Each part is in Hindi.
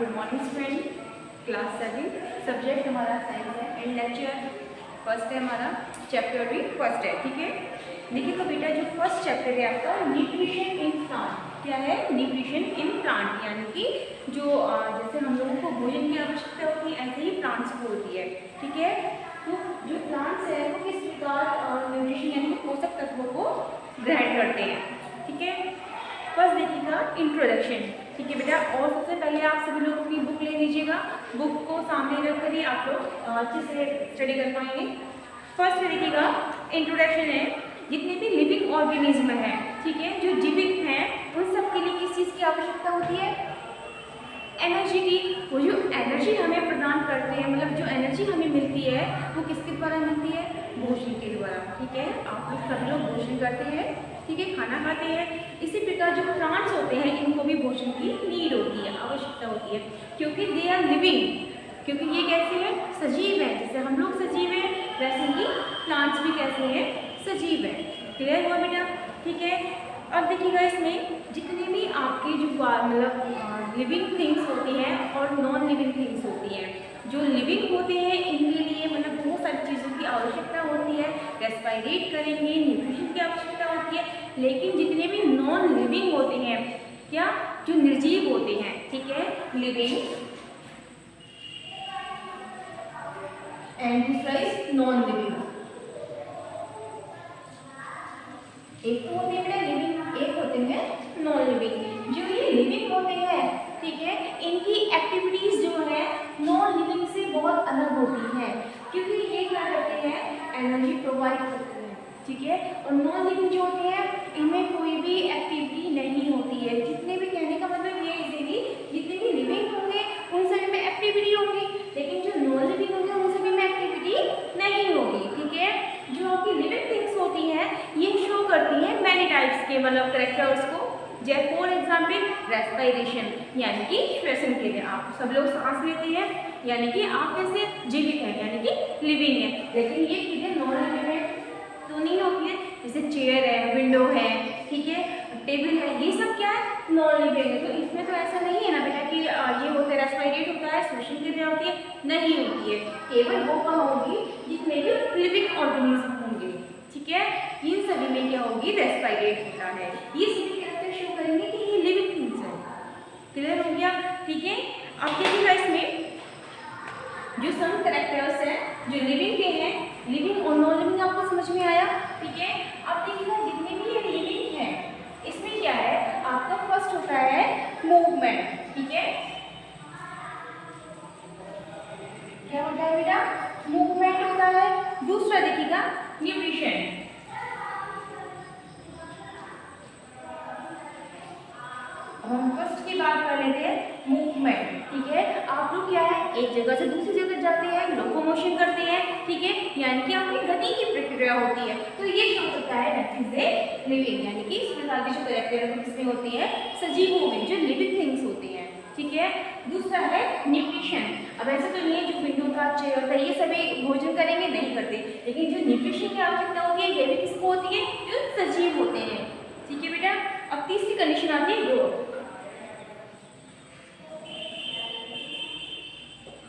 Good morning student, class 7 subject हमारा साइंस है एंड लेक्चर फर्स्ट है हमारा, चैप्टर भी फर्स्ट है। ठीक है, देखिए तो बेटा जो फर्स्ट चैप्टर है आपका न्यूट्रिशन इन प्लांट, क्या है न्यूट्रिशन इन प्लांट, यानी कि जो जैसे हम लोगों को भोजन की आवश्यकता होती है ऐसे ही प्लांट्स को होती है। ठीक है, तो जो प्लांट्स है वो किस प्रकार न्यूट्रिशन यानी कि पोषक तत्वों को ग्रहण करते हैं। ठीक है, फर्स्ट देखिएगा इंट्रोडक्शन। ठीक है बेटा, और सबसे पहले आप सभी लोग अपनी बुक ले लीजिएगा, बुक को सामने रख कर ही आप लोग अच्छे से स्टडी कर पाएंगे। फर्स्ट देखिएगा इंट्रोडक्शन है, जितने भी लिविंग ऑर्गेनिज्म है, ठीक है, जो जीवित हैं उन सब के लिए किस चीज़ की आवश्यकता होती है, एनर्जी की। वो जो एनर्जी हमें प्रदान करते हैं, मतलब जो एनर्जी हमें मिलती है वो किसके द्वारा मिलती है, भोजन के द्वारा। ठीक है, आप लोग सब लोग भोजन करते हैं, ठीक है, खाना खाते हैं। इसी प्रकार जो प्लांट्स होते हैं इनको भी भोजन की नीड होती है, आवश्यकता होती है, क्योंकि दे आर लिविंग, क्योंकि ये कैसे हैं, सजीव हैं। जैसे हम लोग सजीव हैं वैसे ही प्लांट्स भी कैसे हैं, सजीव हैं। क्लियर हुआ बेटा? ठीक है, अब देखिएगा इसमें जितने भी आपके जो मतलब लिविंग थिंग्स होती हैं और नॉन लिविंग थिंग्स होती हैं, जो लिविंग होते हैं इनके लिए मतलब बहुत सारी चीज़ों की आवश्यकता होती है, रेस्पायरेट करेंगे, न्यूट्रिशन की आवश्यकता होती है। लेकिन जितने भी नॉन लिविंग होते हैं, क्या, जो निर्जीव होते हैं, ठीक है, लिविंग एंड दूसरा इज नॉन लिविंग। एक तो होते हैं लिविंग, एक होते हैं नॉन लिविंग। जो ये लिविंग होते हैं, ठीक है, इनकी एक्टिविटीज जो है नॉन लिविंग से बहुत अलग होती है, क्योंकि ये क्या करते हैं, एनर्जी प्रोवाइड करते हैं। ठीक है, और नॉन लिविंग जो होते हैं इनमें कोई भी एक्टिविटी नहीं होती है। जितने भी, कहने का मतलब ये इजीली, जितने भी लिविंग होंगे उन सभी में एक्टिविटी होगी, लेकिन जो नॉन लिविंग होंगे उन सभी में एक्टिविटी नहीं होगी। ठीक है, जो आपकी लिविंग थिंग्स होती हैं ये शो करती हैं मैनी टाइप्स के मतलब करेक्टर्स को। जैसे फॉर एग्जाम्पल रेस्पायरेशन, यानी कि श्वसन क्रिया, आप सब लोग सांस लेते हैं यानी कि आप कैसे जीवित हैं, यानी कि लिविंग है। लेकिन ये चीज़ें नॉन लिविंग है तो नहीं होती है, जैसे चेयर है, विंडो है, ठीक है, टेबल है, ये सब क्या है, नॉन लिविंग है। तो इसमें तो ऐसा नहीं है ना बेटा कि ये होता है रेस्पायरेट होता है, श्वसन क्रिया होती है, नहीं होती है। केवल वो कहाँ होगी, जितने भी लिविंग ऑर्गेनिज्म होंगे, ठीक है, इन सभी में क्या होगी, रेस्पायरेट होता है। ये सभी कैरेक्टर शो करेंगे कि ये लिविंग थिंग्स है। क्लियर हो गया? ठीक है, अब देखिएगा इसमें जो सम करेक्टर्स हैं जो लिविंग के हैं, लिविंग और नॉन लिविंग आपको समझ में आया? ठीक है, अब देखिएगा जितने भी ये लिविंग हैं इसमें क्या है, आपका फर्स्ट होता है मूवमेंट। ठीक है, क्या होता है बेटा, मूवमेंट होता है। दूसरा देखिएगा न्यूट्रिशन, हम फर्स्ट की बात कर लेते हैं मूवमेंट। ठीक है, आप लोग क्या है, एक जगह से दूसरी जगह जाते हैं, लोकोमोशन करते हैं, ठीक है, यानी कि आपकी गति की प्रक्रिया होती है। तो ये शो करता है दैट इज ए लिविंग, यानी कि इस प्रकार की जो करेक्टर किसमें होती है, सजीवों में, जो लिविंग थिंग्स होती हैं। ठीक है, दूसरा है न्यूट्रिशन। अब ऐसा तो नहीं है जो विंडो का, चेयर होता है ये सभी भोजन करेंगे, नहीं करते, लेकिन जो न्यूट्रिशन की आवश्यकता होती है ये भी किसको होती है, जो सजीव होते हैं। ठीक है बेटा, अब तीसरी कंडीशन आती है ग्रोथ।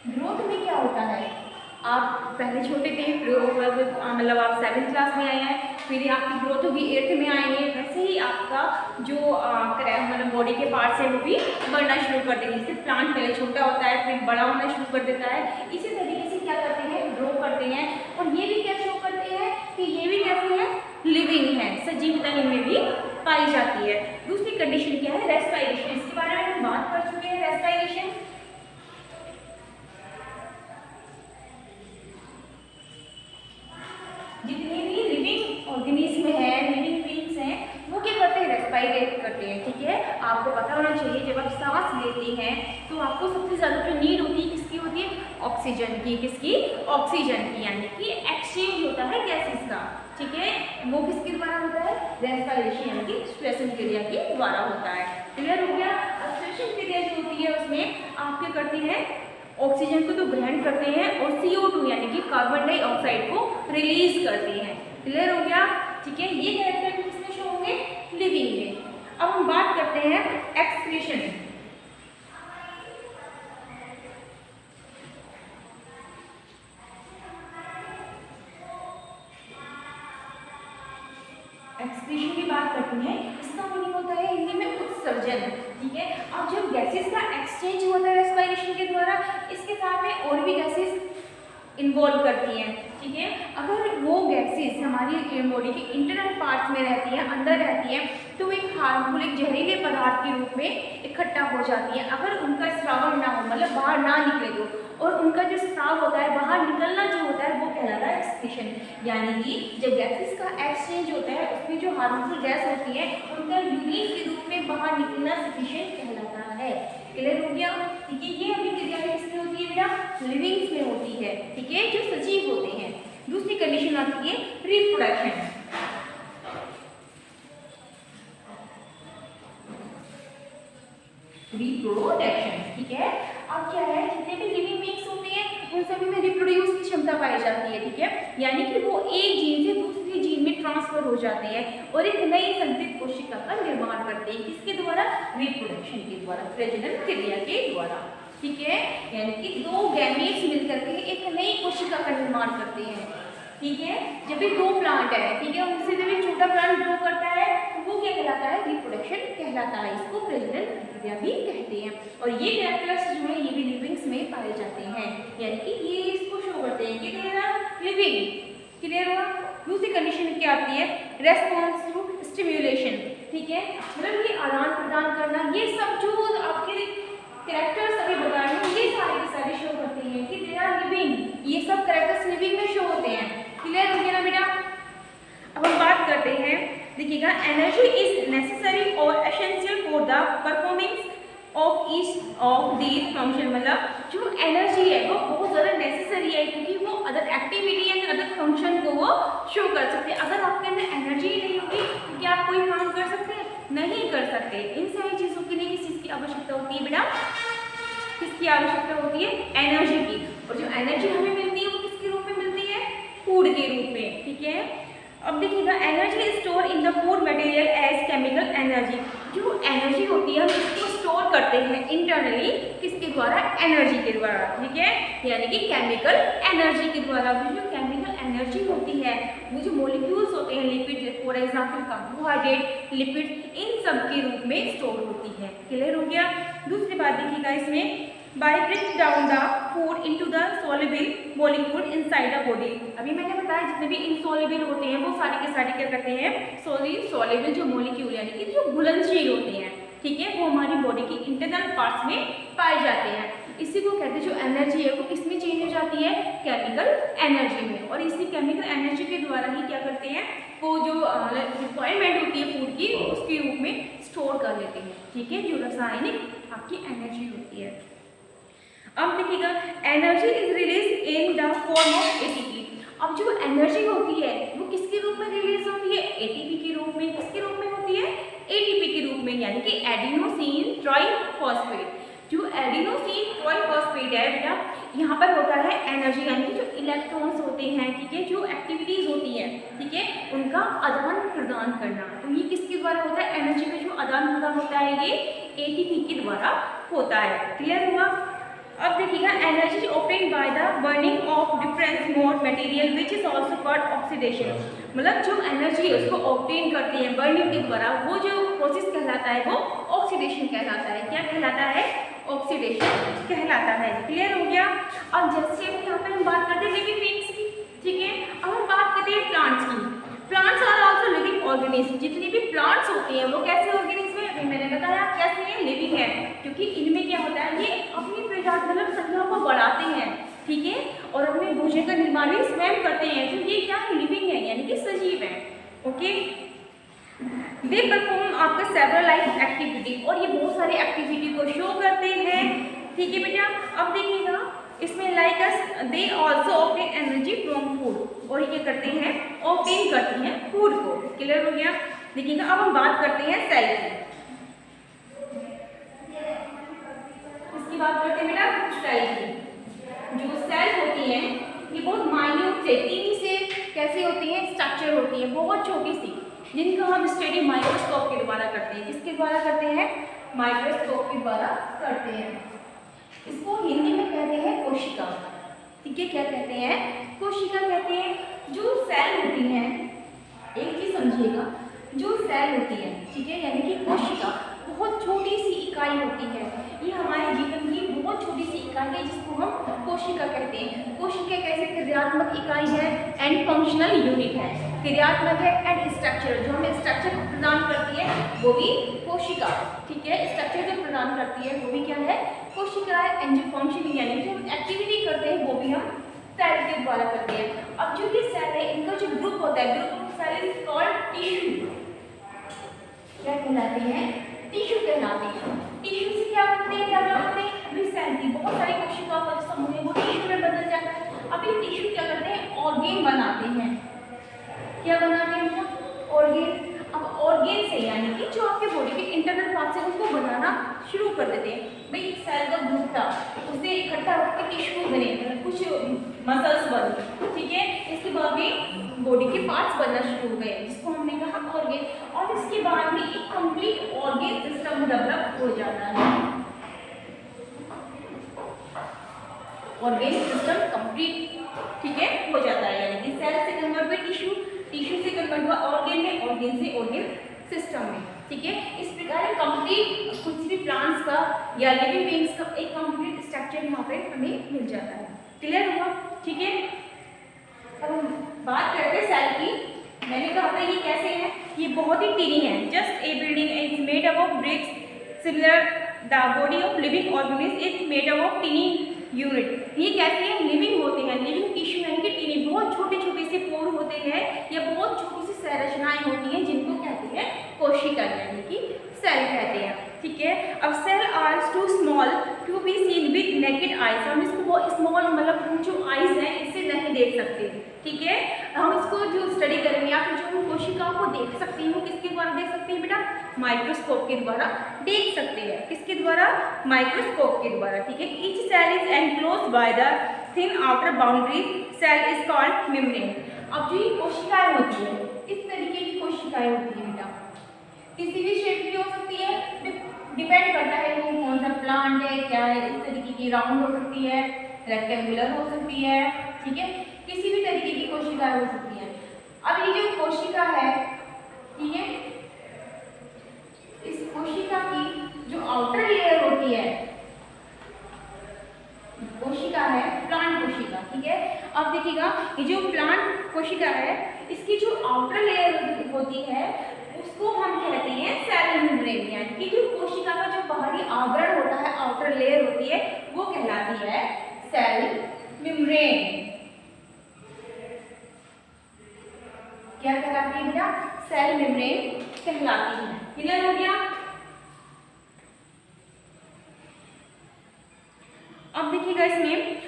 ग्रोथ में क्या होता है, आप पहले छोटे थे, मतलब आप 7th क्लास में आए हैं, फिर आपकी ग्रोथ होगी 8th में आएंगे, वैसे ही आपका जो मतलब बॉडी के पार्ट्स हैं वो भी बढ़ना शुरू कर देंगे। जैसे प्लांट पहले छोटा होता है फिर बड़ा होना शुरू कर देता है, इसी तरीके से क्या करते हैं, ग्रो करते हैं। और ये भी क्या शो करते हैं कि ये भी कैसे है, लिविंग है, सजीवता इनमें भी पाई जाती है। दूसरी कंडीशन क्या है, रेस्पायरेशन, इसके बारे में हम बात कर चुके हैं। रेस्पायरेशन जितने भी लिविंग ऑर्गेनिज्म है, लिविंग थिंग्स हैं, वो क्या करते हैं, रेस्पायरेट करते हैं। ठीक है, आपको पता होना चाहिए जब आप सांस लेते हैं तो आपको सबसे ज़्यादा जो नीड होती है किसकी होती है, ऑक्सीजन की। किसकी, ऑक्सीजन की, यानी कि एक्सचेंज होता है गैसेस का। ठीक है, वो किसके द्वारा होता है, रेस्पायरेशन यानी कि श्वसन क्रिया के द्वारा होता है। क्लियर हो गया? अब श्वसन क्रिया जो होती है उसमें आप क्या करते हैं, ऑक्सीजन को तो ग्रहण करते हैं और CO2 यानी कि कार्बन डाइऑक्साइड को रिलीज करते हैं। क्लियर हो गया? ठीक है, ये कैरेक्टर किसमें शो होंगे, लिविंग में। अब हम बात करते हैं एक्सक्रीशन। उत्सर्जन, ठीक है। अब जब गैसेस का एक्सचेंज होता है रेस्पिरेशन के द्वारा, इसके साथ में और भी गैसेस इन्वॉल्व करती हैं, ठीक है। अगर वो गैसेस हमारी बॉडी के इंटरनल पार्ट्स में रहती हैं, अंदर रहती हैं, तो एक हार्मफुल, एक जहरीले पदार्थ के रूप में इकट्ठा हो जाती है। अगर उनका स्रावन ना हो, मतलब बाहर ना निकले तो, और उनका जो स्राव होता है, बाहर निकलना जो होता है, वो कहलाता है एक्सक्रीशन। यानी कि जब गैसेस का एक्सचेंज होता है, उसमें जो हार्मफुल गैस होती है, उनका यूरिन के रूप में बाहर निकलना सक्रीशन कहलाता है। क्लियर हो गया, ठीक है। ये अभी क्रिया किसमें होती है बेटा? लिविंग्स में होती है, ठीक है, जो सजीव होते हैं। दूसरी कंडीशन आती है रिप्रोडक्शन। रिप्रोडक्शन, ठीक है। अब क्या है, जितने भी लिविंग बीइंग्स होते हैं उन सभी में रिप्रोड्यूस की क्षमता पाई जाती है, ठीक है। यानी कि वो एक जीन से दूसरे जीन में ट्रांसफर हो जाते हैं और एक नई संतति कोशिका का निर्माण करते हैं। किसके द्वारा? रिप्रोडक्शन के द्वारा, प्रजनन क्रिया के द्वारा, ठीक है। यानी कि दो गैमेट्स मिलकर के एक नई कोशिका का निर्माण करते हैं, ठीक है। जब भी दो प्लांट है, ठीक है, उनसे जब एक छोटा प्लांट ग्रो करता है तो वो क्या कहलाता है? रिप्रोडक्शन कहलाता है। इसको प्रजनन प्रक्रिया भी कहते हैं। और ये कैरेक्टर्स जो है ये भी लिविंग्स में पाए जाते हैं, यानी कि ये इसको शो करते हैं कि दे आर लिविंग। क्लियर हुआ? दूसरी कंडीशन क्या आती है? रेस्पॉन्स टू स्टिम्युलेशन, ठीक है। मतलब ये आदान प्रदान करना, ये सब जो आपके कैरेक्टर्स अभी बता रही हूँ, ये सारे के सारे शो करते हैं कि दे आर लिविंग। ये सब कैरेक्टर्स लिविंग में शो होते हैं। क्लियर हो गया ना बेटा? अब हम बात करते हैं, देखिएगा, एनर्जी इज नेसेसरी और essential for the performance of each of these function. मतलब जो एनर्जी है वो बहुत ज़्यादा नेसेसरी है, क्योंकि वो other activity and other function को वो शो कर सकते हैं। अगर आपके अंदर एनर्जी नहीं होगी तो क्या आप कोई काम कर सकते हैं? नहीं कर सकते। इन सारी चीज़ों के लिए किस चीज़ की आवश्यकता होती है बेटा? किसकी आवश्यकता होती है? एनर्जी की। और जो एनर्जी हमें मिलती है वो किसके रूप में मिलती है? फूड के रूप में, ठीक है। अब देखिएगा, energy store in the food material as chemical energy. जो एनर्जी होती है हम इसको स्टोर करते हैं इंटरनली, किसके द्वारा? एनर्जी के द्वारा, ठीक है, यानी कि केमिकल एनर्जी के द्वारा। वो जो केमिकल एनर्जी होती है, वो जो मॉलिक्यूल्स होते हैं, lipid for example carbohydrate, lipid, इन सब के रूप में स्टोर होती है। क्लियर हो गया? दूसरी बात देखिएगा इसमें, by breaking down the food into the soluble molecule inside the body। अभी मैंने बताया जितने भी insoluble होते हैं वो सारे के सारे क्या करते हैं? soluble जो molecule यानी कि जो घुलनशील होते हैं, ठीक है, वो हमारी बॉडी की इंटरनल पार्ट्स में पाए जाते हैं। इसी को कहते हैं, जो एनर्जी है वो किस में चेंज हो जाती है? केमिकल एनर्जी में। और इसी केमिकल एनर्जी के द्वारा ही क्या करते हैं? वो जो रिक्वायरमेंट होती है फूड की, उसके रूप में स्टोर कर लेते हैं, ठीक है, जो रासायनिक आपकी एनर्जी होती है। अब देखिएगा, energy is release in the form of ATP. अब जो एनर्जी होती है वो किसके रूप में रिलीज होती है? एटीपी के रूप में। किसके रूप में होती है? एटीपी के रूप में, यानी कि एडिनोसिन ट्राइफॉस्फेट। जो एडिनोसिन ट्राइफॉस्फेट है बेटा, यहाँ पर होता है एनर्जी, यानी कि जो इलेक्ट्रॉन्स होते हैं, ठीक है, जो एक्टिविटीज होती हैं, ठीक है, उनका आदान प्रदान करना। तो ये किसके द्वारा होता है? एनर्जी का जो आदान प्रदान होता है ये एटीपी के द्वारा होता है। क्लियर हुआ? अब देखिएगा, energy obtain by the burning of different more material which is also called oxidation. मतलब जो एनर्जी है उसको ऑब्टेन करते हैं बर्निंग के द्वारा, वो जो प्रोसेस कहलाता है वो ऑक्सीडेशन कहलाता है। क्या कहलाता है? ऑक्सीडेशन कहलाता है। क्लियर हो गया? अब जैसे अब यहाँ पे हम बात करते हैं लिविंग बीइंग्स की, ठीक है। अब हम बात करते हैं प्लांट्स की। Plants are also living organism. जितने भी प्लांट्स होते हैं वो कैसे ऑर्गेनिज्म है? अभी मैंने बताया कैसे है, लिविंग है, क्योंकि इनमें क्या होता है, ये अपनी प्रजाति मतलब संख्या को बढ़ाते हैं, ठीक है, और अपने भोजन का निर्माण भी स्वयं करते हैं। तो ये क्या है? लिविंग है, यानी कि सजीव है। ओके, दे परफॉर्म आपका सेवरल लाइफ एक्टिविटी, और ये बहुत सारी एक्टिविटी को शो करते हैं, ठीक है बेटा। अब देखिएगा इसमें like they also obtain energy from food, और ये करते हैं, ऑब्टेन करते हैं फूड को। क्लियर हो गया? देखिएगा, अब हम बात करते हैं सेल की। इसकी बात करते हैं बेटा सेल की। जो सेल होती हैं ये बहुत माइन्यूट से, टीनी से कैसे होती हैं? स्ट्रक्चर होती है, बहुत छोटी सी, जिनका हम स्टडी माइक्रोस्कोप के द्वारा करते हैं। किसके द्वारा करते हैं? माइक्रोस्कोप के द्वारा करते हैं। इसको हिंदी में कहते हैं कोशिका, ठीक है। क्या कहते हैं? कोशिका कहते हैं। जो सेल होती हैं, एक चीज समझिएगा, जो सेल होती है, ठीक है, यानी कि कोशिका बहुत इकाई होती है। ये हमारे जीवन की बहुत छोटी सी इकाई है जिसको हम कोशिका कहते हैं। कोशिका कैसे क्रियात्मक इकाई है एंड फंक्शनल यूनिट है। क्रियात्मक है एंड स्ट्रक्चर, जो हमें स्ट्रक्चर प्रदान करती है वो भी कोशिका, ठीक है। स्ट्रक्चर जो प्रदान करती है वो भी क्या है, कोशिका है। एंड जो फंक्शन यानी जो एक्टिविटी करते हैं वो भी हम सेल के द्वारा करते हैं। अब जो ये सेल है इनका जो ग्रुप होता है, group of cell is called tissue. क्या कहलाते हैं, टिश्यू कहलाते हैं। टिश्यू से क्या बनते हैं, क्या बनाते हैं, अभी सेल की बहुत सारी कोशिकाओं का समूह है वो टिश्यू में बदल जाता है। अब ये टिश्यू क्या करते हैं, ऑर्गेन बनाते हैं। क्या बनाते हैं, ऑर्गेन। अब ऑर्गेन से यानी कि जो आपके बॉडी के इंटरनल पार्ट से उसको बनाना शुरू कर देते हैं। भाई सेल का ग्रुप था उससे इकट्ठा होकर टिश्यू बने, कुछ मसल्स बने, ठीक है। इसके बाद में बॉडी के पार्ट्स बनना शुरू हो गए जिसको हमने कहा ऑर्गेन। और इसके बाद में एक कंप्लीट ऑर्गेन सिस्टम डेवलप हो जाता है। ऑर्गेन सिस्टम कंप्लीट, ठीक है, हो जाता है। यानी कि सेल से कन्वर्ट हुए टिश्यू, टिश्यू से कन्वर्ट हुआ ऑर्गेन में, ऑर्गेन से ऑर्गेन सिस्टम में, ठीक है। इस प्रकार कंप्लीट कुछ भी प्लांट्स का या लिविंग बीइंग्स का एक कंप्लीट स्ट्रक्चर यहाँ पे हमें मिल जाता है। क्लियर हुआ, ठीक है। अब हम बात करते हैं सेल की। मैंने कहा था ये कैसे है, ये बहुत ही टीनी है। Just a building is made up of bricks similar the body of living organism is made up of tiny unit. ये कैसे हैं, लिविंग होते हैं। लिविंग टिश्यू यानी कि टीनी, बहुत छोटे छोटे से पोर होते हैं या बहुत छोटी सी संरचनाएं होती हैं जिनको कहते हैं कोशिका यानी कि सेल कहते हैं, ठीक है। अब cell are too small to be seen with naked eyes. हम इसको बहुत स्मॉल मतलब जो आइज हैं इससे नहीं देख सकते, ठीक है। हम इसको जो स्टडी करेंगे या फिर जो हम कोशिकाओं को देख सकते हैं वो किसके द्वारा देख सकते हैं बेटा, माइक्रोस्कोप के द्वारा देख सकते हैं। किसके द्वारा, माइक्रोस्कोप के द्वारा, ठीक है। Each cell is enclosed by the thin outer boundary cell is called membrane. अब जो ये कोशिकाएं होती है इस तरीके की कोशिकाएं होती है बेटा, किसी भी शेप की हो सकती है, डिपेंड करता है वो कौन सा प्लांट है, क्या है। इस तरीके की राउंड हो सकती है, रेक्टेंगुलर हो सकती है, ठीक है। किसी भी तरीके की कोशिकाएं हो सकती है। अब ये जो कोशिका है, ठीक है, इस कोशिका की जो आउटर लेयर होती है, कोशिका है प्लांट कोशिका, ठीक है। अब देखिएगा ये जो प्लांट कोशिका है इसकी जो आउटर लेयर होती है उसको हम कहते हैं सेल मेम्ब्रेन। यानी कि जो कोशिका का जो बाहरी आवरण होता है, आउटर लेयर होती है, वो कहलाती है सेल मेम्ब्रेन। क्या कहलाती है बेटा, सेल मेम्ब्रेन कहलाती है। क्लियर हो गया। अब देखिएगा इसमें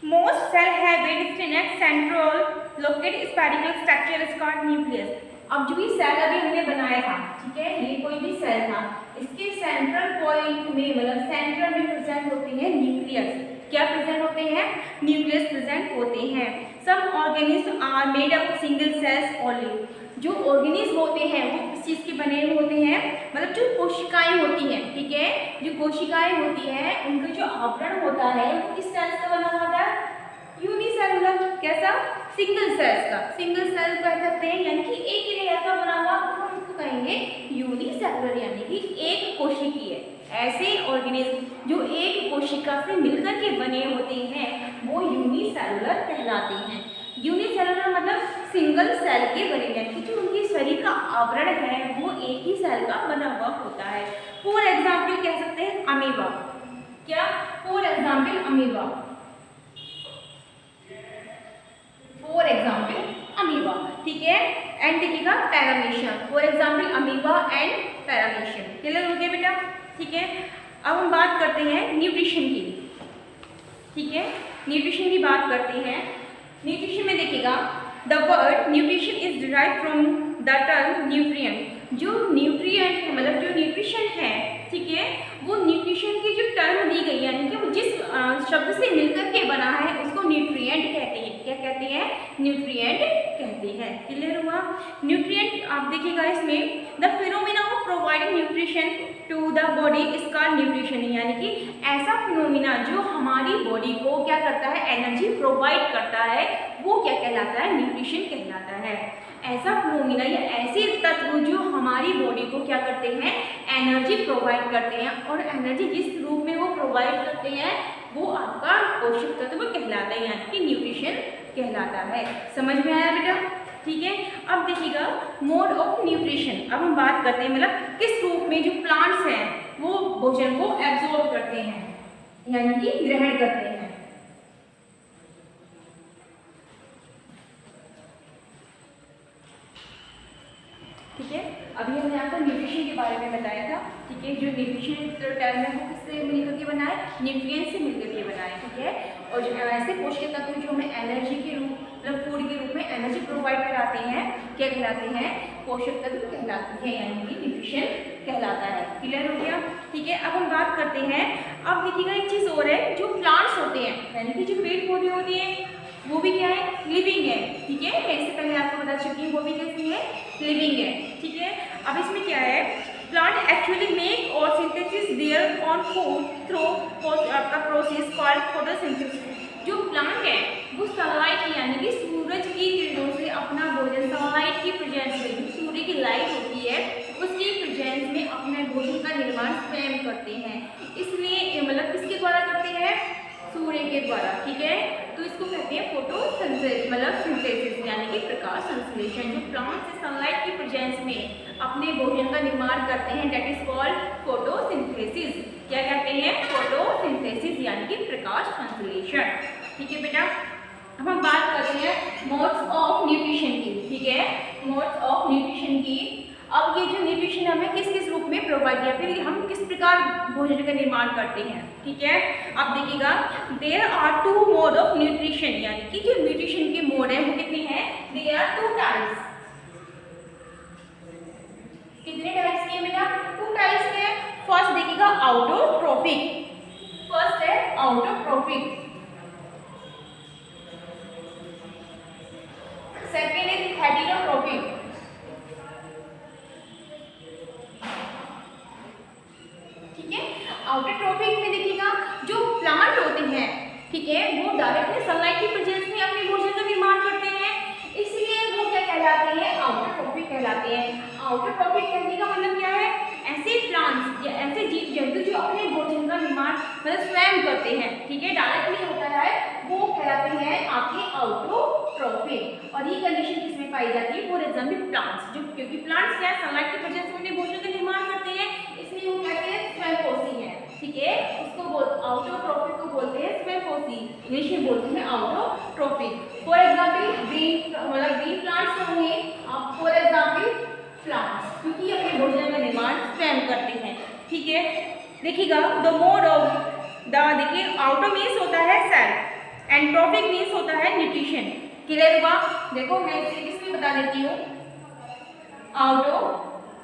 most cell have a distinct central located spherical structure is called nucleus. अब जो भी सेल अभी हमने बनाया था, ठीक है, ये कोई भी सेल था, इसके सेंट्रल पॉइंट में मतलब सेंट्रल में प्रेजेंट होते हैं न्यूक्लियस। क्या प्रेजेंट होते हैं, न्यूक्लियस प्रेजेंट होते हैं। Some organism are made up of single cells only. जो ऑर्गेनिज्म होते हैं वो किस चीज़ के बने हुए होते हैं, मतलब जो कोशिकाएं होती हैं, ठीक है, जो कोशिकाएं होती हैं उनका जो आवरण होता है वो किस सेल्स का बना होता है, यूनिसेलुलर। कैसा, सिंगल सेल्स का, सिंगल सेल कह सकते हैं, यानी कि एक ही लेयर का बना हुआ, तो हम इसको कहेंगे यूनिसेलुलर, यानी कि एक कोशिकीय। ऐसे ऑर्गेनिज्म जो एक कोशिका से मिलकर के बने होते हैं वो यूनिसेलुलर कहलाते हैं। यूनिसेलुलर मतलब सिंगल सेल के बने, यानी कि जो उनके शरीर का आवरण है वो एक ही सेल का बना हुआ होता है। फॉर एग्जाम्पल कह सकते हैं अमीबा। क्या, for example amoeba, for example amoeba, ठीक है। एंड देखिएगा paramecium, for example amoeba and paramecium. Clear हो गया बेटा, ठीक है। अब हम बात करते हैं न्यूट्रिशन की, ठीक है, न्यूट्रिशन की बात करते हैं। न्यूट्रिशन में देखिएगा the word nutrition is derived from the term nutrient. जो न्यूट्रिएंट है मतलब जो न्यूट्रिशन है, ठीक है, वो न्यूट्रिशन की जो टर्म दी गई यानी कि वो जिस शब्द से मिलकर के बना है उसको न्यूट्रिएंट कहते हैं। क्या कहते हैं, न्यूट्रिएंट कहते हैं। क्लियर हुआ। न्यूट्रिएंट आप देखिएगा इसमें the phenomena of providing nutrition to the body is called nutrition. यानी कि ऐसा फिनोमिना जो हमारी बॉडी को क्या करता है, एनर्जी प्रोवाइड करता है, वो क्या कहलाता है, न्यूट्रिशन कहलाता है। ऐसा फिनोमिना या ऐसे तत्व जो हमारी बॉडी को क्या करते हैं, एनर्जी प्रोवाइड करते हैं, और एनर्जी जिस रूप में वो प्रोवाइड करते हैं वो आपका पोषक तत्व कहलाता है, यानी कि न्यूट्रिशन कहलाता है। समझ में आया बेटा? ठीक है। अब देखिएगा मोड ऑफ न्यूट्रिशन। अब हम बात करते हैं मतलब किस रूप में जो प्लांट्स हैं वो भोजन को एब्जॉर्ब करते हैं, यानी कि ग्रहण करते हैं। ठीक है, अभी हमने आपको न्यूट्रिशन के बारे में बताया था। ठीक है, जो न्यूट्रिशन टर्म है वो किससे मिलकर के बना है? न्यूट्रिएंट से मिलकर के बना है। ठीक है, और जो ऐसे पोषक तत्व जो हमें एनर्जी के रूप मतलब फूड के रूप में एनर्जी प्रोवाइड कराते हैं क्या कहलाते हैं? पोषक तत्व कहलाते हैं, यानी कि न्यूट्रिशन कहलाता है। क्लियर हो गया? ठीक है, अब हम बात करते हैं। अब देखिएगा एक चीज़ और है, जो प्लांट्स होते हैं यानी कि जो पेड़ पौधे होते हैं वो भी क्या है? लिविंग है। ठीक है, मैं इससे पहले आपको बता चुकी हूँ वो भी कैसी है? लिविंग है। ठीक है, अब इसमें क्या है? Plant actually make or synthesis their own food through आपका प्रोसेस कॉल्ड फोटोसिंथेसिस। जो प्लांट है वो सनलाइट यानी कि सूरज की किरणों से अपना भोजन, सनलाइट की प्रेजेंस में, जो सूर्य की लाइट होती है उसकी प्रेजेंस में अपने भोजन का निर्माण स्वयं करते हैं। इसलिए मतलब किसके द्वारा करते हैं? सूर्य के द्वारा। ठीक है, तो इसको कहते हैं फोटोसिंथेसिस, मतलब सिंथेसिस यानी कि प्रकाश संश्लेषण। जो प्लांट से सनलाइट की प्रेजेंस में अपने भोजन का निर्माण करते हैं, दैट इज कॉल्ड फोटोसिंथेसिस। क्या कहते हैं? फोटोसिंथेसिस यानी कि प्रकाश संश्लेषण। ठीक है बेटा, अब हम बात करते हैं मोड्स ऑफ न्यूट्रिशन की। ठीक है, मोड्स ऑफ न्यूट्रिशन की। अब ये जो न्यूट्रिशन हमें किस किस रूप में प्रोवाइड किया, फिर हम किस प्रकार भोजन का निर्माण करते हैं। ठीक है, अब देखिएगा there are two mode of nutrition, यानी कि जो न्यूट्रिशन के मोड है वो कितने हैं? There are two types. कितने टाइप्स के बेटा? टू टाइप्स के। फर्स्ट देखिएगा आउटोट्रोफिक। फर्स्ट है आउटोट्रोफिक, सेकेंड इज हेटेरोट्रोफिक। आउटोट्रोफिक में देखिएगा जो प्लांट होते हैं, ठीक है, वो डायरेक्टली सनलाइट की प्रेजेंस में अपने भोजन का निर्माण करते हैं, इसलिए वो क्या कहलाते हैं? आउटोट्रोफिक कहलाते हैं। आउटोट्रोफिक कहने का मतलब क्या है? ऐसे प्लांट्स या ऐसे जीव जंतु जो अपने भोजन का निर्माण मतलब स्वयं करते हैं, ठीक है, डायरेक्टली होता है, वो कहलाते हैं आपके आउटोट्रोफिक। और ये कंडीशन किसमें पाई जाती है? फॉर एग्जाम्पल प्लांट्स, जो क्योंकि प्लांट्स क्या सनलाइट की प्रेजेंस में अपने भोजन का निर्माण करते हैं, इसलिए वो कहते हैं स्वयंपोषी है। ठीक है, उसको आउटोट्रोफिक को बोलते हैं स्वयंपोषी, इंग्लिश में बोलते हैं आउटोट्रोफिक। फॉर एग्जाम्पल ग्रीन मतलब ग्रीन प्लांट्स होंगे, फॉर एग्जाम्पल प्लांट्स, क्योंकि अपने भोजन का निर्माण स्वयं करते हैं। ठीक है, देखिएगा द मोड ऑफ द, देखिए आउटो मीन्स होता है सेल एंड ट्रोफिक मीन्स होता है न्यूट्रिशन। क्लियर हुआ? देखो मैं इसे इसमें बता देती हूँ, आउटो,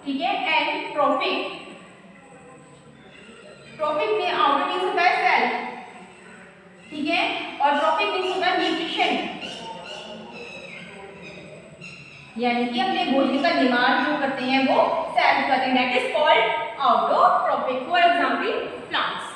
ठीक है, एंड ट्रोफिक। ट्रोफिक में आउटर मीन्स होता है सेल, ठीक है, और ट्रोफिक मीन्स होता है न्यूट्रिशन, यानी कि अपने भोजन का निर्माण जो करते हैं वो सेल करते हैं, that is called autotrophic. For example plants.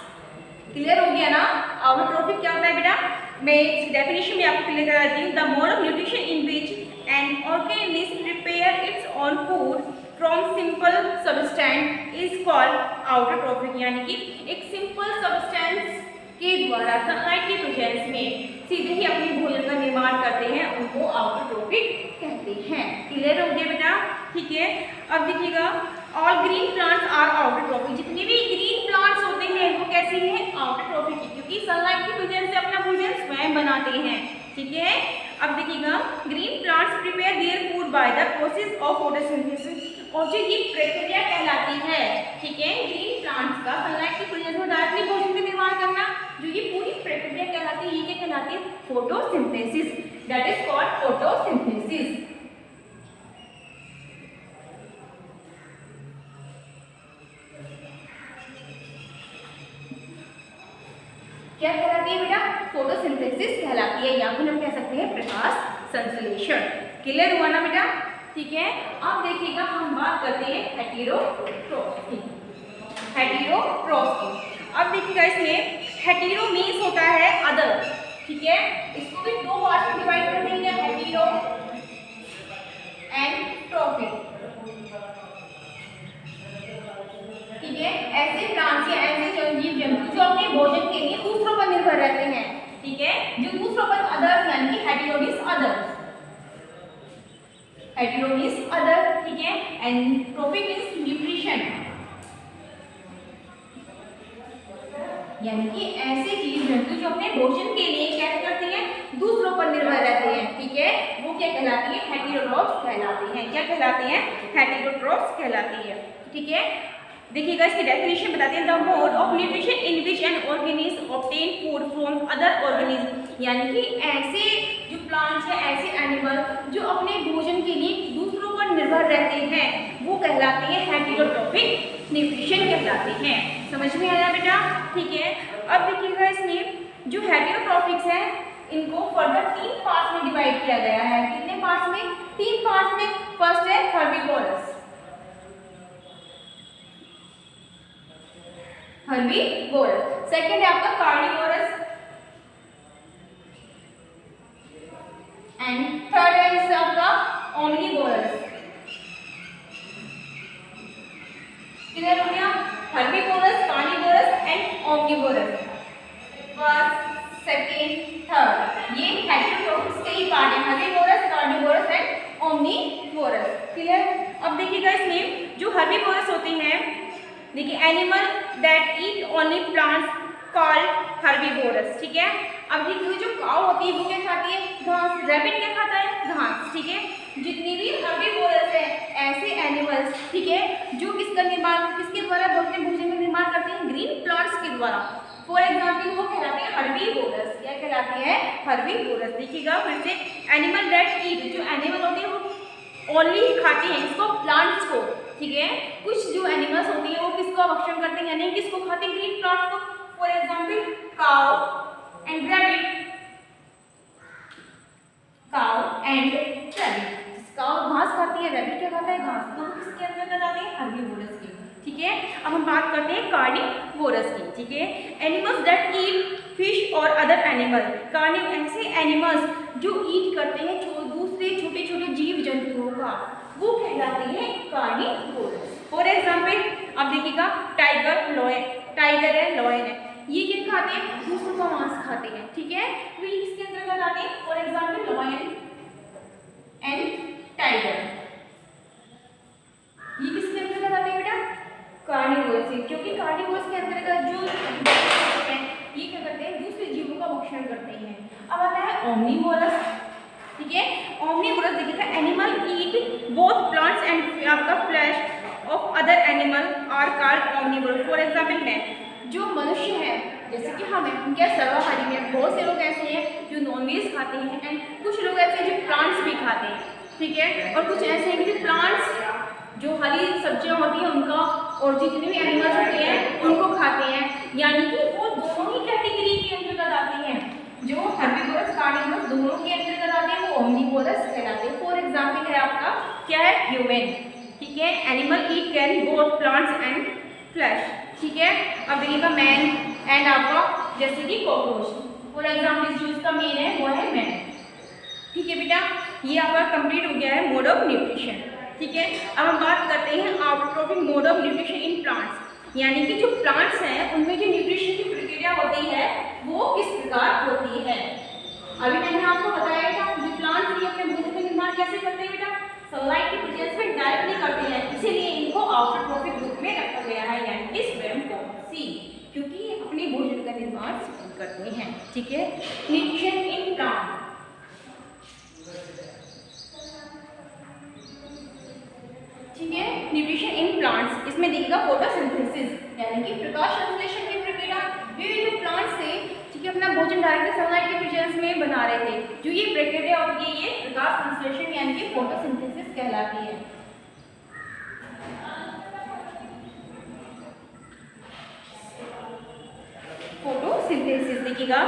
Clear हो गया ना? आउटोट्रोफिक क्या होता है बेटा? मैं इस डेफिनेशन में आपको क्लियर करा देती हूँ। The mode of nutrition in which an organism prepare its own food from simple substance is called autotrophic, यानी कि एक सिंपल सब्सटेंस के द्वारा सनलाइट की प्रेजेंस में सीधे ही अपने भोजन का निर्माण करते हैं, उनको आउटोट्रोफिक कहते हैं। क्लियर हो गया बेटा? ठीक है, अब देखिएगा ऑल ग्रीन प्लांट्स आर आउटोट्रोफिक। जितने भी ग्रीन प्लांट्स होते हैं वो कैसे हैं? आउटोट्रोफिक, क्योंकि सनलाइट की प्रेजेंस से अपना भोजन स्वयं बनाते हैं। ठीक है, अब देखिएगा green plants prepare their food by the process of photosynthesis, और जो ये प्रक्रिया कहलाती है, ठीक है, ग्रीन प्लांट्स का सनलाइट की प्रेजेंस में डायरेक्टली भोजन का निर्माण करना, जो ये पूरी प्रक्रिया कहलाती है, ये क्या कहलाती है? Photosynthesis, that is called photosynthesis. क्या कहलाती है बेटा? फोटोसिंथेसिस कहलाती है, या फिर हम कह सकते हैं प्रकाश संश्लेषण। क्लियर हुआ ना बेटा? ठीक है, अब देखिएगा हम बात करते हैं हेटेरोट्रोफिक। हेटेरोट्रोफिक, अब देखिएगा इसमें हेटेरो मीन्स होता है अदर, ठीक है, इसको भी दो पार्ट में डिवाइड कर देंगे, हेटेरो एंड ट्रोफिक। ठीक है, ऐसे प्लांट्स या ऐसे जीव जंतु जो अपने भोजन के लिए दूसरों पर निर्भर रहते हैं, ठीक है, जो दूसरों पर अदर्स यानी कि हेटेरोनियस अदर्स, हेटेरोनियस अदर, ठीक है, एंड ट्रॉफिक मींस न्यूट्रिशन, यानी कि ऐसे जीव जंतु जो अपने भोजन के लिए क्या करते हैं, दूसरों पर निर्भर रहते हैं, ठीक है, वो क्या कहलाती है, हेटेरोट्रॉप्स कहलाती हैं। क्या कहलाती हैं, हेटेरोट्रॉप्स कहलाती है, ठीक है। देखिएगा इसकी डेफिनेशन बताते हैं, the mode of nutrition in which an organism obtain food from other organism, यानी कि ऐसे जो प्लांट्स है, ऐसे एनिमल जो अपने भोजन के लिए दूसरों पर निर्भर रहते हैं, वो कहलाते हैं हेटेरोट्रॉपिक न्यूट्रिशन कहलाते हैं। समझ में आया बेटा, ठीक है। अब देखिएगा इसमें जो हेटेरोट्रॉपिक्स है इनको फर्दर 3 पार्ट्स में डिवाइड किया गया है। कितने पार्ट्स में, 3 पार्ट्स में। फर्स्ट है हर्बीवोरस, हर्बीवोरस, सेकंड है आपका कार्निवोरस एंड थर्ड है आपका ओमनीवोरस। क्लियर हो गया, herbivorous, carnivorous and omnivorous. First, second, third, ये हेटेरोट्रॉपिक्स के ही पार्ट है, herbivorous, carnivorous and omnivorous. Clear. अब देखिएगा इसमें जो हर्बीवोरस होते हैं, देखिए animal that eat only plants called herbivorous, ठीक है। अब देखिए जो काऊ होती है वो क्या खाती है, घास। रैबिट क्या खाता है, घास, ठीक है। जितनी भी हर्बीवोरस है ऐसे एनिमल्स, ठीक है, जो किसका निर्माण, किसके द्वारा अपने भोजन का निर्माण करते हैं, ग्रीन प्लांट्स के द्वारा। फॉर एग्जाम्पल वो कहलाते हैं हर्बीवोरस। क्या कहलाती है, हर्बीवोरस। देखिएगा फिर से, एनिमल दैट ईट, जो एनिमल होते हैं वो ओनली खाते हैं इसको, प्लांट्स को, ठीक है। कुछ जो एनिमल्स होती हैं वो किसको भक्षण करते हैं, यानी किसको खाते हैं, ग्रीन प्लांट्स को। For example cow and rabbit, cow and rabbit. Cow घास खाती है, रैबिट क्या खाता है, घास। तो किसके अंतर्गत आते हैं, हर्बीवोरस के, ठीक है। अब हम बात करते हैं कार्निवोरस की, ठीक है। एनिमल्स दैट ईट फिश और अदर एनिमल, ऐसे एनिमल्स जो ईट करते हैं दूसरे छोटे छोटे जीव जंतुओं का, वो कहलाते हैं कार्निवोरस। फॉर एग्जाम्पल अब देखिएगा टाइगर, लॉयन, टाइगर है, लॉयन है, ये क्या खाते हैं, दूसरों का मांस खाते हैं, ठीक है। तो ये किसके अंतर्गत आते हैं, for example lion and tiger, ये किसके अंतर्गत आते हैं बेटा, कार्निवोरस, क्योंकि कार्निवोरस के अंतर्गत जो हैं ये क्या करते हैं, दूसरे जीवों का भक्षण करते हैं। अब आता है ओमनीवोरस, ठीक है। ओमनीवोरस देखिएगा, animal eat both plants and आपका flesh of other animal are called omnivorous. For example मैं, जो मनुष्य है जैसे कि हम क्या सर्वाहारी हैं, बहुत से लोग ऐसे हैं जो नॉनवेज खाते हैं एंड कुछ लोग ऐसे हैं जो प्लांट्स भी खाते हैं, ठीक है। और कुछ ऐसे हैं कि प्लांट्स जो हरी सब्जियां होती हैं उनका, और जितने भी एनिमल्स होते हैं उनको खाते हैं, यानी कि वो दोनों ही कैटेगरी के अंतर्गत आते हैं। जो हर्बीवोरस, कार्निवोरस दोनों के अंतर्गत आते हैं, वो ओमनीवोरस कहलाते हैं। फॉर एग्जाम्पल है आपका क्या है, ह्यूमन, ठीक है। Animal eat can both plants and flash, ठीक है। अब देखिएगा मैन एंड आपका जैसे कि कॉकरोच। फॉर एग्जाम्पल जो इसका मेन है वो है मैन, ठीक है बेटा। ये आपका कंप्लीट हो गया है मोड ऑफ न्यूट्रिशन, ठीक है। अब हम बात करते हैं autotrophic mode of nutrition in plants, यानी कि जो प्लांट्स हैं उनमें जो न्यूट्रिशन की प्रक्रिया होती है वो किस प्रकार होती है। अभी मैंने आपको बताया था जो प्लांट्स ये अपने भोजन का निर्माण कैसे करते हैं बेटा, सनलाइट की प्रेजेंस में डायरेक्टली करते हैं, इसीलिए इनको आउटरोपिक ग्रुप में रखा गया है, यानी कि स्पर्मोपोसी, क्योंकि ये अपने भोजन का निर्माण करते हैं, ठीक है। न्यूट्रिशन इन प्लांट, ठीक है। न्यूट्रिशन इन प्लांट्स, इसमें देखिएगा फोटोसिंथेसिस, यानी कि प्रकाश संश्लेषण की प्रक्रिया। विभिन्न जो प्लांट्स से, ठीक है, अपना भोजन डायरेक्ट सनलाइट के प्रेजेंस में बना रहे थे, जो ये प्रक्रिया होती है ये प्रकाश संश्लेषण यानी कि फोटोसिंथेसिस कहलाती है। फोटोसिंथेसिस देखिएगा,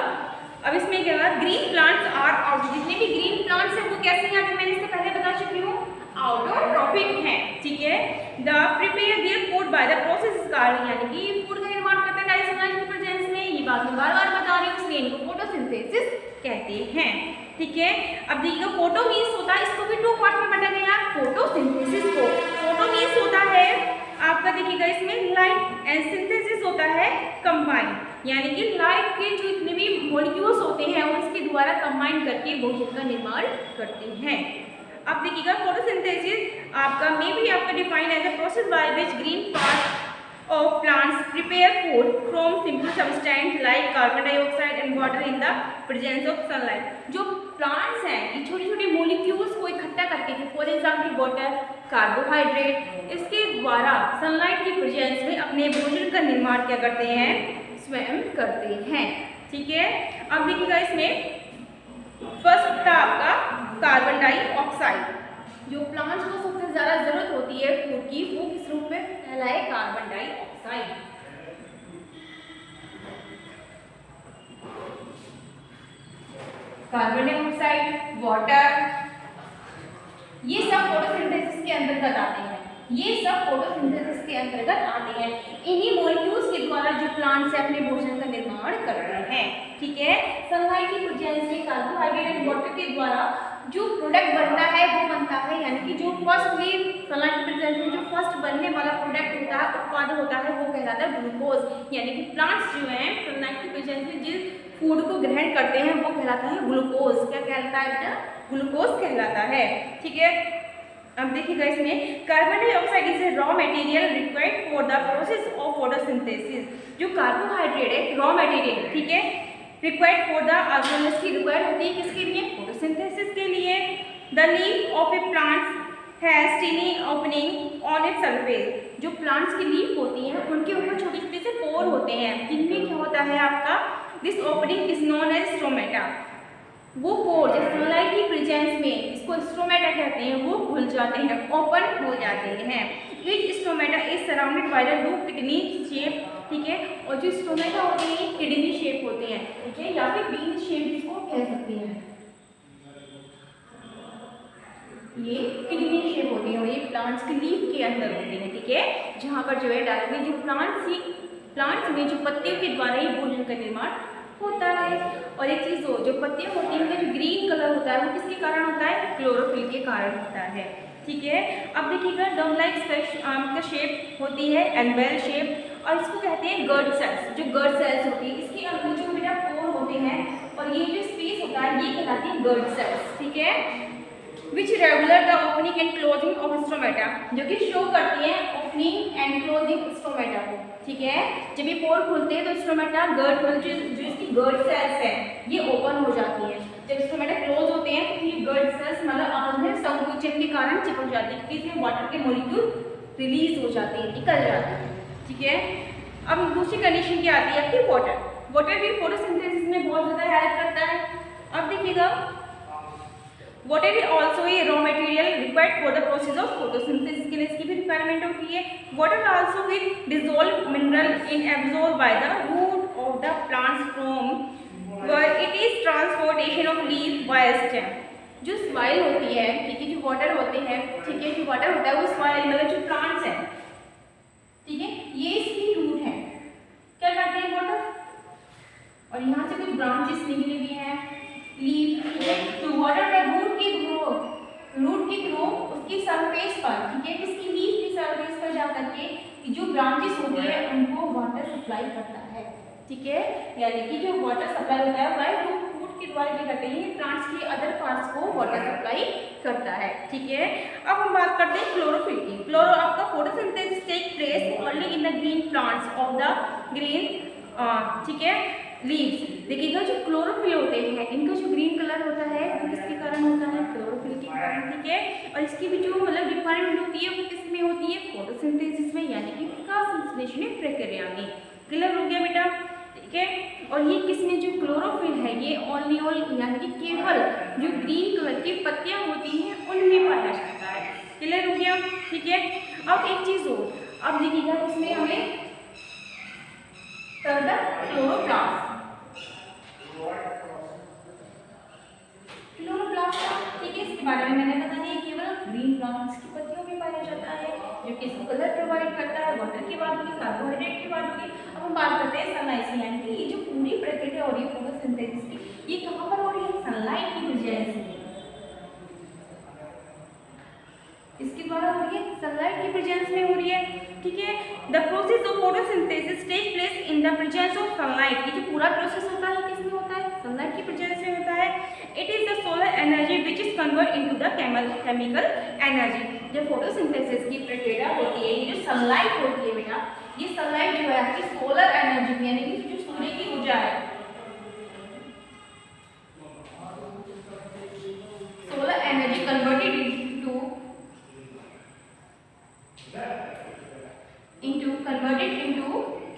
अब इसमें क्या है, ग्रीन प्लांट्स आर आउट, जितने भी ग्रीन प्लांट्स हैं वो कैसे हैं, अभी मैंने इससे पहले बता चुकी हूँ, आउटरोट्रॉपिक हैं, ठीक है। The prepare their food by the process called, यानी कि फूड का निर्माण करते हैं डायरेक्ट सनलाइट की प्रेजेंस में, ये बात मैं बार बार बता रही हूँ, इसलिए इनको फोटोसिंथेसिस कहते हैं, ठीक है। अब देखिएगा फोटो मीन्स होता है, इसको भी 2 पार्ट में बांटा गया फोटोसिंथेसिस को। फोटो मीन्स होता है आपका देखिएगा इसमें लाइट एंड सिंथेसिस होता है कंबाइन, यानी कि लाइट के जो इतने भी मॉलिक्यूल्स होते हैं वो इसके द्वारा कंबाइन करके भोजन का निर्माण करते हैं। अब देखिएगा फोटोसिंथेसिस आपका मे बी आपका define as a process by which green part of plants prepare food from simple substance like carbon dioxide and water in the presence of sunlight। जो प्लांट्स हैं ये छोटे छोटे मोलिक्यूल्स को इकट्ठा करके, फॉर एग्जाम्पल वाटर, कार्बोहाइड्रेट, इसके द्वारा सनलाइट की प्रेजेंस में अपने भोजन का निर्माण क्या करते हैं, स्वयं करते हैं। ठीक है, अब देखिएगा इसमें फर्स्ट था आपका कार्बन डाइऑक्साइड। जो प्लांट्स को सबसे ज़्यादा जरूरत होती है फूड की, वो किस रूप में कहलाए, carbon dioxide. Carbon dioxide, water, ये सब फोटोसिंथेसिस के अंतर्गत आते हैं। ये सब फोटोसिंथेसिस के अंतर्गत आते हैं। इन्हीं मॉलिक्यूल्स के द्वारा जो प्लांट्स है अपने भोजन का निर्माण करते हैं। ठीक है, सनलाइट की प्रेजेंस में कार्बोहाइड्रेट एंड वाटर के द्वारा जो प्रोडक्ट बनता है वो बनता है, यानी कि जो फर्स्टली सनलाइट की प्रेजेंस में जो फर्स्ट बनने वाला प्रोडक्ट होता है, उत्पाद होता है, वो कहलाता है ग्लूकोज। यानी कि प्लांट्स जो हैं सनलाइट की प्रेजेंस में जिस फूड को ग्रहण करते हैं वो कहलाता है ग्लूकोज। क्या कहलाता है बेटा, ग्लूकोज कहलाता है। ठीक है, अब देखिएगा इसमें carbon dioxide is a raw material required for the process of photosynthesis. जो कार्बोहाइड्रेट है रॉ मटेरियल, ठीक है, रिक्वायर्ड फॉर द ऑर्गेनिज्म की रिक्वायर्ड होती है किसके लिए, फोटोसिंथेसिस के लिए। The leaf of A plant has टिनी opening on its surface. जो प्लांट्स की लीफ होती हैं उनके ऊपर छोटे छोटे से पोर होते हैं, जिनमें क्या होता है आपका, this opening is known as stromata. वो पोर जब सनलाइट की प्रेजेंस में, इसको स्ट्रोमेटा कहते हैं, वो खुल जाते हैं, ओपन हो जाते हैं। Each stromata is surrounded by the two kidney shape. ठीक है, और जो स्ट्रोमेटा होते हैं किडनी शेप होते हैं, ठीक है, या फिर बीन शेप इसको कह सकते हैं। ये किडनी शेप होती है और ये प्लांट्स की लीफ के अंदर होती है। ठीक है, जहाँ पर जो है डायरेक्टली जो प्लांट्स में जो पत्तियों के द्वारा ही भोजन का निर्माण होता है। और एक चीज़ हो, जो पत्तियां होती हैं उनका जो ग्रीन कलर होता है वो किसके कारण होता है, क्लोरोफिल के कारण होता है। ठीक है, अब देखिएगा डोम लाइक का शेप होती है एनवेल शेप, और इसको कहते हैं गर्ड सेल्स। जो गर्ड सेल्स होती है इसके अंदर जो बेटा पोर होते हैं और ये जो स्पेस होता है ये कहलाती है गर्ड सेल्स। ठीक है, which regulate the opening and closing of stomata, जो कि शो करती है ओपनिंग एंड क्लोजिंग स्ट्रोमेटा को। ठीक है, जब ये पोर खुलते हैं तो स्ट्रोमेटा गर्ड जो इसकी गर्ड सेल्स है ये ओपन हो जाती है। जब स्ट्रोमेटा क्लोज होते हैं तो ये गर्ड सेल्स मतलब आपस में संकुचन के कारण चिपक जाती है, इसमें वाटर के मॉलिक्यूल रिलीज हो जाते हैं, निकल जाते हैं। ठीक है, अब दूसरी कंडीशन क्या आती है आपकी, वाटर। वाटर भी फोटोसिंथेसिस में बहुत ज़्यादा हेल्प करता है। अब देखिएगा water is also a raw material required for the process of photosynthesis, के लिए इसकी भी रिक्वायरमेंट होती है। Water also will dissolve mineral in absorb by the root of the plants from where it is transportation of leaf by stem. जो सॉइल होती है, ठीक है, जो वाटर होते हैं, ठीक है, जो वाटर होता है वो सॉइल मतलब जो प्लांट्स है, ठीक है, ये इसकी रूट है, क्या करते हैं वाटर, और यहाँ से कुछ ब्रांचेस निकली हुई हैं, लीफ, तो वाटर का रूट के थ्रू उसकी सरफेस पर, ठीक है, किसकी लीफ की सरफेस पर जाकर के जो ब्रांचेस होती है उनको वाटर सप्लाई करता है। ठीक है, यानी कि जो वाटर सप्लाई होता है वह रूट के द्वारा क्या करते हैं, प्लांट्स के अदर पार्ट्स को वाटर सप्लाई करता है। ठीक है, अब हम बात करते हैं क्लोरोफिल की। क्लोरो आपका photosynthesis take place only in the green plants of the green, ठीक है, लीव्स। देखिएगा जो क्लोरोफिल होते हैं इनका जो ग्रीन कलर होता है वो किसके कारण होता है, क्लोरोफिल के कारण। ठीक है, और इसकी भी जो मतलब रिक्वायरमेंट होती है वो किस में होती है, फोटोसिंथेसिस में, यानी कि विकास संश्लेषण प्रक्रिया में। क्लियर हो गया बेटा। ठीक है, और ये किसमें जो क्लोरोफिल है ये ओनली यानी कि केवल जो ग्रीन कलर की पत्तियां होती हैं उनमें पाया जाता है। क्लियर हो गया। ठीक है, अब एक चीज हो, अब देखिएगा इसमें हमें क्लोरोप्लास्ट, ठीक है, इसके बारे में मैंने बता दिया, केवल ग्रीन प्लांट्स की पत्तियों में पाया जाता है, जो कि इसको कलर प्रोवाइड करता है। वाटर की बात होगी, कार्बोहाइड्रेट की बात होगी। अब हम बात करते हैं सनलाइट की, यानी कि ये जो पूरी प्रक्रिया हो रही है फोटोसिंथेसिस की, ये कहाँ पर हो रही है, सनलाइट की प्रेजेंस में, इसके द्वारा हो रही है, सनलाइट की प्रेजेंस में हो रही है। ठीक in the presence of sunlight. ये जो पूरा प्रोसेस होता है किसमें होता है? सनलाइट की प्रेजेंस में होता है। It is the solar energy which is convert into the chemical energy. जो फोटोसिंथेसिस की प्रक्रिया होती है, ये जो सनलाइट होती है बेटा, ये सनलाइट जो है आपकी सोलर एनर्जी यानी कि जो सूर्य की ऊर्जा है, solar energy converted into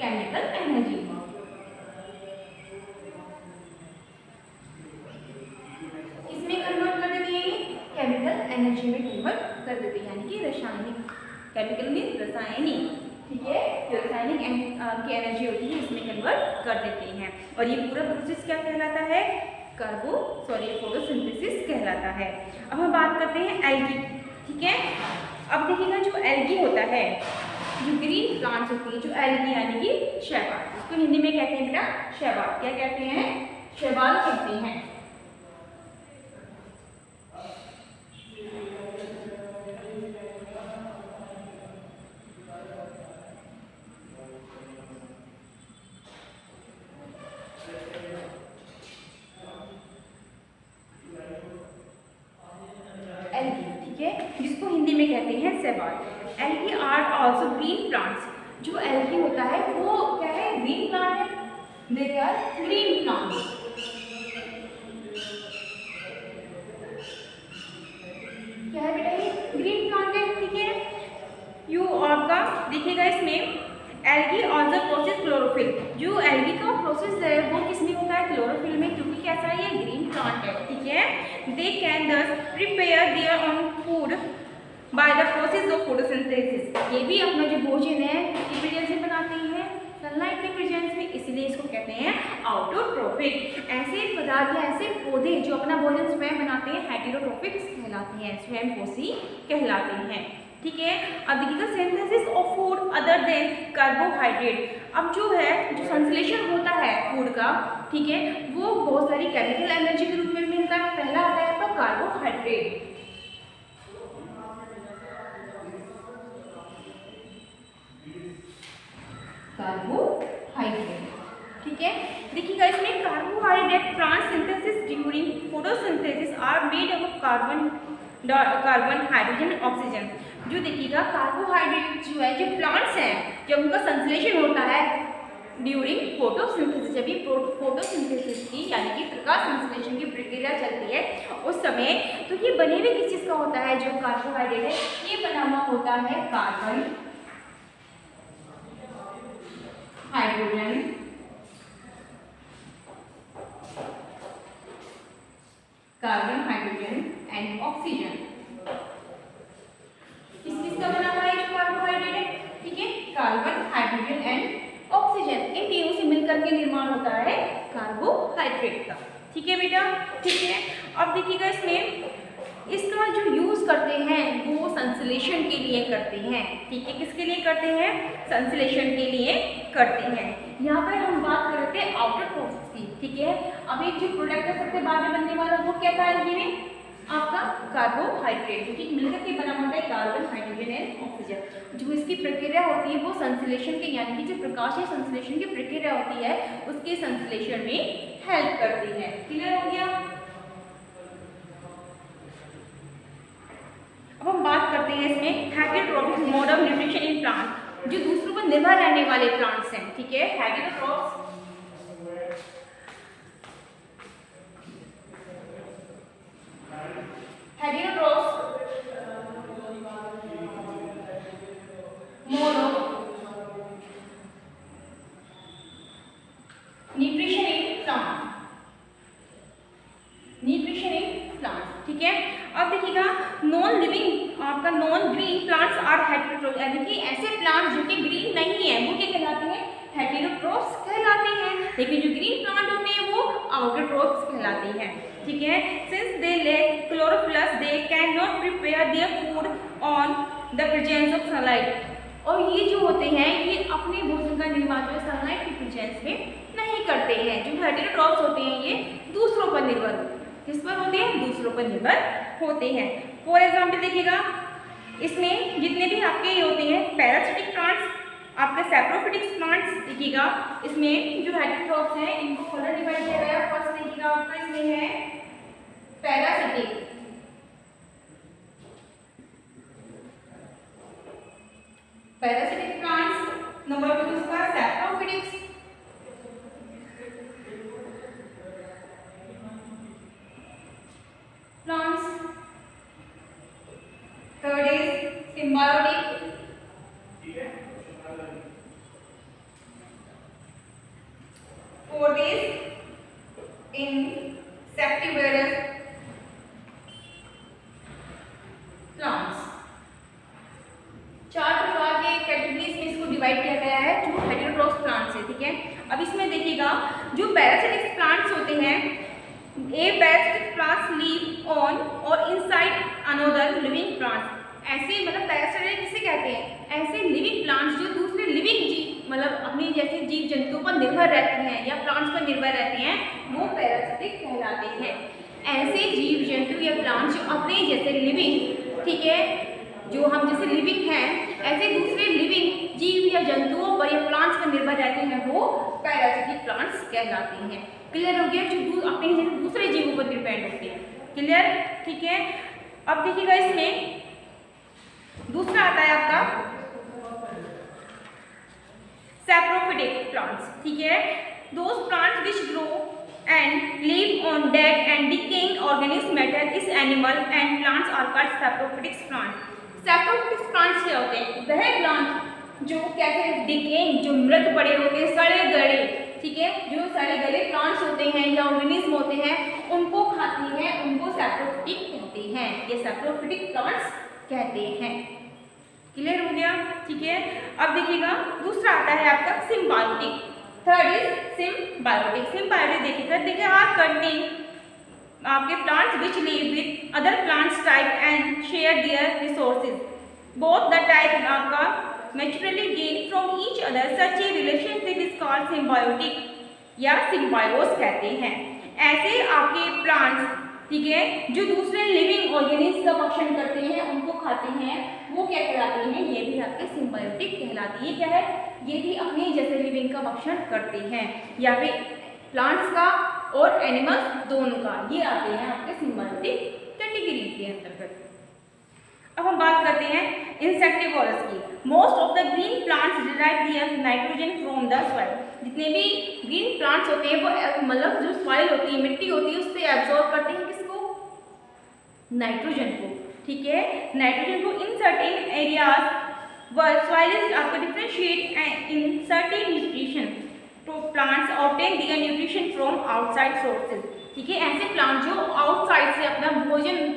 chemical energy. इसमें कन्वर्ट कर देती है, केमिकल एनर्जी में कन्वर्ट कर देती है, यानी कि रासायनिक, केमिकल मीन रासायनिक, ठीक है, जो रासायनिक की एनर्जी होती है इसमें कन्वर्ट कर देते हैं। और ये पूरा प्रोसेस क्या कहलाता है? फोटोसिंथेसिस कहलाता है। अब हम बात करते हैं एल्गी, ठीक है। अब देखिएगा जो एल्गी होता है, जो ग्रीन प्लांट्स होती है, जो एल्गी यानी कि शैवाल, इसको हिंदी में कहते हैं बेटा शैवाल। क्या कहते हैं? शैवाल कहते हैं। एल्गी, ठीक है, जिसको हिंदी में कहते हैं शैवाल। Algae are also green plants. जो एल्गी होता है वो क्या है? ग्रीन प्लांट है। They are green plants. क्या है बेटा? ये ग्रीन प्लांट है, ठीक है। यू आपका देखिएगा इसमें एल्गी ऑल्सो प्रोसेस क्लोरोफिल। जो एल्गी का प्रोसेस है वो किसमें होता है? क्लोरोफिल में, क्योंकि कैसा है? ये ग्रीन प्लांट है, ठीक है। दे कैन दस prepare their own food by the process of photosynthesis. ये भी अपना जो भोजन है किसकी प्रेजेंस में बनाते हैं? सनलाइट के प्रेजेंस में, इसलिए इसको कहते हैं ऑटोट्रोफिक। ऐसे पदार्थ या ऐसे पौधे जो अपना भोजन स्वयं बनाते हैं हेटेरोट्रोफिक्स कहलाते हैं, स्वयं पोषी कहलाते हैं, ठीक है। अब देखिएगा synthesis of food other than carbohydrate. अब जो है जो संश्लेषण होता है फूड का, ठीक है, वो बहुत सारी केमिकल एनर्जी के रूप में मिलता है। पहला आता है आपका कार्बोहाइड्रेट, ठीक है। देखिएगा इसमें carbohydrate plant synthesis during photosynthesis are made of carbon hydrogen oxygen. जो देखिएगा कार्बोहाइड्रेट जो है, जो प्लांट्स हैं, जब उनका संश्लेषण होता है ड्यूरिंग फोटोसिंथेसिस, जब ये फोटोसिंथेसिस की यानी कि प्रकाश संश्लेषण की प्रक्रिया चलती है उस समय, तो ये बने हुए किस चीज़ का होता है? जो कार्बोहाइड्रेट है ये बना हुआ होता है कार्बन, हाइड्रोजन, एंड ऑक्सीजन। किस का बना हुआ है जो कार्बोहाइड्रेट है? ठीक है, कार्बन, हाइड्रोजन एंड ऑक्सीजन, इन तीनों से मिलकर के निर्माण होता है कार्बोहाइड्रेट का, ठीक है बेटा, ठीक है। अब देखिएगा इसमें इसका जो यूज़ करते हैं वो संश्लेषण के लिए करते हैं, ठीक है। किसके लिए करते हैं? संश्लेषण के लिए करते हैं। यहाँ पर हम बात करते हैं आउटर प्रोसेस की, ठीक है। अब एक जो प्रोडक्ट है सबसे बाद में बनने वाला वो क्या था? ये आपका कार्बोहाइड्रेट, जो कि मिलकर के बना होता है कार्बन, हाइड्रोजन एंड ऑक्सीजन। जो इसकी प्रक्रिया होती है वो संश्लेषण के यानी कि जो प्रकाशीय संश्लेषण की प्रक्रिया होती है उसके संश्लेषण में हेल्प करती है। क्लियर हो गया? अब हम बात करते हैं इसमें heterotrophic mode of nutrition in plant, जो दूसरों पर निर्भर रहने वाले प्लांट्स हैं, ठीक है। Heterotrophs mode of nutrition in plant, ठीक है। अब देखिएगा नॉन लिविंग आपका non green plants are heterotrophs, यानी कि ऐसे प्लांट्स जो कि ग्रीन नहीं है वो क्या कहलाते हैं? हेटेरोट्रॉप्स कहलाते हैं। लेकिन जो ग्रीन प्लांट होते हैं वो ऑटोट्रॉप्स कहलाते हैं, ठीक है। Since they lack chloroplast they can not prepare their food on the presence of sunlight. और ये जो होते हैं ये अपने भोजन का निर्माण जो सनलाइट की प्रेजेंस में नहीं करते हैं। जो हेटेरोट्रॉप्स होते हैं ये दूसरों पर निर्भर होते हैं। किस पर होते हैं? दूसरों पर निर्भर होते हैं। फॉर एग्जाम्पल देखिएगा इसमें जितने भी आपके ये होते हैं पैरासिटिक प्लांट्स, आपका सैप्रोफिटिक्स प्लांट्स देखिएगा, इसमें जो हेटेरोट्रॉप्स हैं इनको फर्दर डिवाइड किया गया। फर्स्ट देखिएगा आपका इसमें है पैरासिटिक, पैरासिटिक प्लांट्स। नंबर 2 इसका saprophytics, plants. Third is symbiotic, fourth is insectivorous plants। 4 प्रकार के कैटेगरीज में इसको डिवाइड किया गया है जो हेटेरोट्रॉप्स प्लांट्स है, ठीक है। अब इसमें देखिएगा जो पैरासिटिक प्लांट्स होते हैं, ए पैरासिटिक प्लांट्स लीव ऑन और इनसाइड अनदर लिविंग प्लांट्स। ऐसे मतलब पैरासिटिक किसे कहते हैं? ऐसे लिविंग प्लांट्स जो दूसरे लिविंग जीव मतलब अपनी जैसे जीव जंतुओं पर निर्भर रहते हैं या प्लांट्स पर निर्भर रहते हैं, वो पैरासिटिक कहलाते हैं। ऐसे जीव जंतु या प्लांट्स जो अपने जैसे लिविंग, ठीक है, जो हम जैसे लिविंग हैं, ऐसे दूसरे लिविंग जीव या जंतुओं पर या प्लांट्स पर निर्भर रहते हैं, वो पैरासिटिक प्लांट्स कहलाते हैं। क्लियर हो गया? जो अपने जैसे दूसरे जीवों पर डिपेंड होते हैं। क्लियर? ठीक है। अब देखिएगा इसमें दूसरा आता है आपका सैप्रोफिटिक प्लांट्स, ठीक है। Those plants which grow and live on dead and decaying organic matter is animal and plants are called saprophytics plants. Saprophytics plants क्या होते हैं? वह प्लांट जो कैसे डिकेइंग, जो मृत पड़े होते हैं, सड़े गले, ठीक है, जो सड़े गले प्लांट्स होते हैं या ऑर्गेनिज्म होते हैं, उनको खाती हैं, उनको सैप्रोफिटिक कहते हैं। ये सैप्रोफिटिक प्लांट्स कहते हैं। क्लियर हो गया? ठीक है। अब देखिएगा दूसरा आता है आपका symbiotic. Third is symbiotic. Symbiotic देखिएगा आर कंटेन आपके plants which live with other plants type and share their resources. Both the type आपका naturally gain from each other, such a relationship is called symbiotic या सिम्बायोस कहते हैं। ऐसे आपके प्लांट्स, ठीक है, जो दूसरे लिविंग ऑर्गेनिज्म का भक्षण करते हैं, उनको खाते हैं, वो क्या कहलाते हैं? ये भी आपके सिम्बायोटिक कहलाती है। क्या है? ये भी अपने जैसे लिविंग का भक्षण करते हैं, या फिर प्लांट्स का और एनिमल्स दोनों का, ये आते हैं आपके सिम्बायोटिक कैटेगरी के अंतर्गत। अब हम बात करते हैं इंसेक्टिवोरस की। Most of the green plants derive their nitrogen from the soil. जितने भी ग्रीन प्लांट्स होते हैं वो मतलब जो सॉइल होती है, मिट्टी होती है, उससे एब्जॉर्ब करते हैं किसको? नाइट्रोजन को, ठीक है, नाइट्रोजन को। In certain areas were soil is आपको डिफरेंशिएट इन सर्टेन न्यूट्रिशन, तो plants obtain their nutrition from outside sources, ठीक है। ऐसे प्लांट जो आउटसाइड से अपना भोजन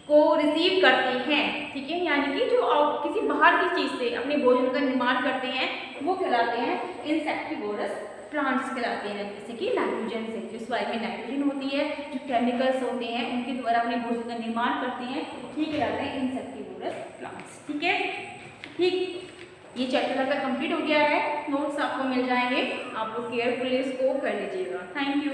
को रिसीव करते हैं, ठीक है, यानी कि जो किसी बाहर की चीज़ से अपने भोजन का निर्माण करते हैं, वो कहलाते हैं इंसेक्टिवोरस प्लांट्स कहलाते हैं। जैसे कि नाइट्रोजन से, जो सॉइल में नाइट्रोजन होती है, जो केमिकल्स होते हैं, उनके द्वारा अपने भोजन का निर्माण करते हैं, ये कहलाते हैं इंसेक्टिवोरस प्लांट्स, ठीक है। ठीक, ये चैप्टर आपका कंप्लीट हो गया है। नोट्स आपको मिल जाएंगे, आप लोग केयरफुली इसको कर लीजिएगा। Thank you.